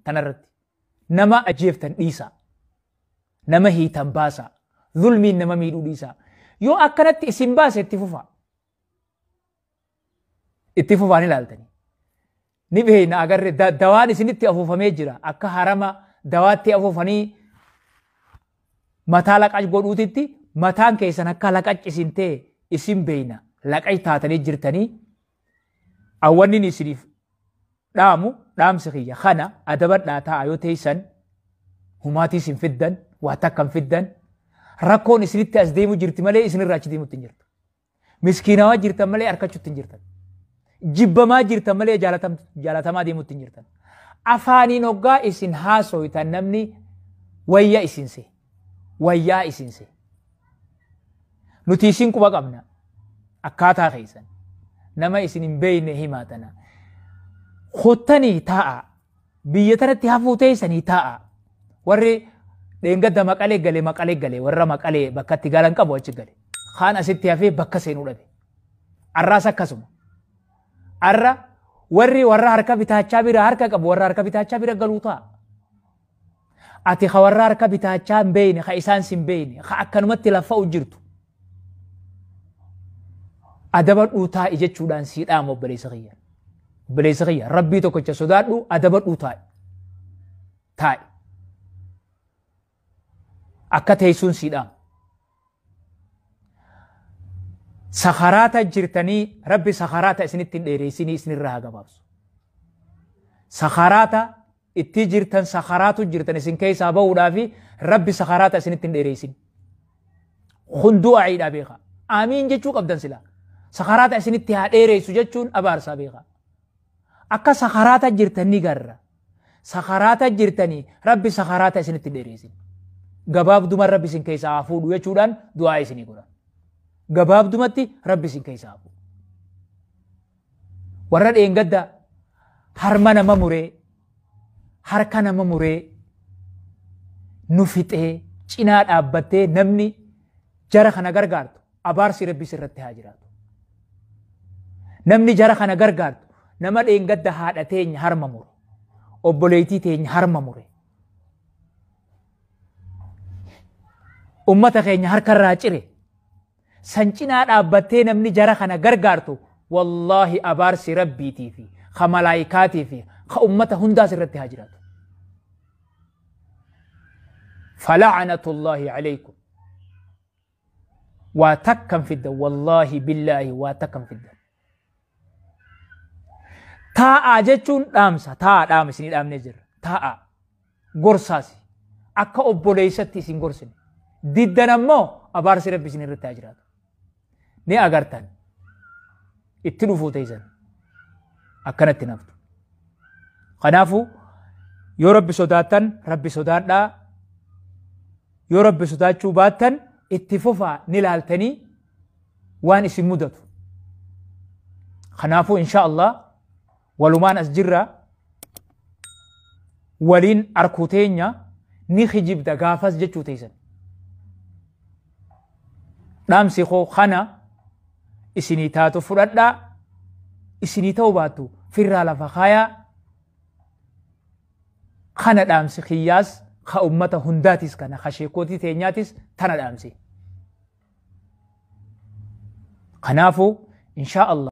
tanarratti nama ajjeeftan dhiisa nama hiitan baasa zulmiin nama miidhuu dhiisa yoo akkanatti isin baase itti fufaan ilaaltanii ni beeyna agarre dawaan isinitti afuufamee jira akka harama dawaatti afuufanii mataa laqac godhuutitti mataan keessan akka laqac isin ta'e isin beeyna laqac taatanii jirtanii awwanni isiniif dhaamu dhaamsi kiyya kana adabadhaa ta'a yoo teessan humaatii isin fiddan waa takkan fiddan rakkoon isinitti as deemu jirti malee isinirraa achi deemutti hin jirtu miskiinawaa jirtan malee harkachuutti hin jirtan jibbamaa jirtan malee jaalatamaa deemutti hin jirtan afaaniin hoggaa isin haasoytan namni wayyaa isinse nuti isin quba qabna akkaataa keessan nama isin hin beeyne himaatana khottanii taa'a biyya tanatti hafuu teessanii taa'a warri dheengadda maqalee galee warra maqalee bakka itti galan qabu achi gale kaan asitti hafee bakka seenuu dhabe arraas akkasuma arra warra harka bitaachaa bira harka qabu warra harka bitaachaa bira galuu ta'a ati ka warra harka bitaachaa hin beeyne ka isaan sin beeyne ka akkanumatti laffa'u jirtu adaba dhuutaa jechuudhaan siidhaam obboleessa kiyya rabbii tokkicha sodaadhu adaba dhuutaa taa'e akka teessuun siidhaam sakaraata jirtanii rabbi sakaraata isinitti hin dheereessinii isinirraa gabaabsu sakaraata itti jirtan sakaraatu jirtan isin keessaa bahuudhaafi rabbi sakaraata isinitti hin dheereessin hunduu aciidhaa beeka aamiin jechuu qabdan silaa sakaraata isinitti haa dheereessu jechuun abaarsaa beeka akka sakaraata jirtanii garra sakaraata jirtanii rabbi sakaraata isinitti dheereessin gabaabduma rabbi isin keessaa haa fuudhu jechuudhaan du'aa isinii godhan gabaabdumatti rabbi isin keessaa haa fuudhu warra dheengadda harma nama muree harka nama muree nu fixee cinaa dhaabbattee namni jara kana gargaartu abaarsi rabbi sirratti haa jiraatu namni jara kana gargaartu nama dheengadda haadha teenya harma mure obboleetii teenya harma mure ummata keenya harkarraa cire san cinaa dhaabbattee namni jara kana gargaartu wallaahi abaarsi rabbiitii fi ka malaayikaatii fi ka ummata hundaas irratti haa jiraatu فلعنة الله عليكم واتكم في الدم والله بالله واتكم في الدم تاء جتون دامسا تاء دامسني دام نجر تاء غرساسي أكا أبوليستي سين غرسني ديدنا مو أبارس ربي سين الرتاجرات ني أغرتان اتلوفو تيزن أكنت نفط خنافو يو ربي صداتن ربي صداتنا يو ربي صداتشو باتن اتفوفا نلالتني وان اسم مدتو خنافو إن شاء الله ولمان أسجرة ولين أركوتينيا نخجب دقافز جتشو تيسن نامسي خو خنا إسيني تاتو فردا إسيني توباتو فرا لفخايا خنا نامسي خياس خا أمتا هنداتيس كنا خشيكوتي تينياتيس تنا نامسي خنافو إن شاء الله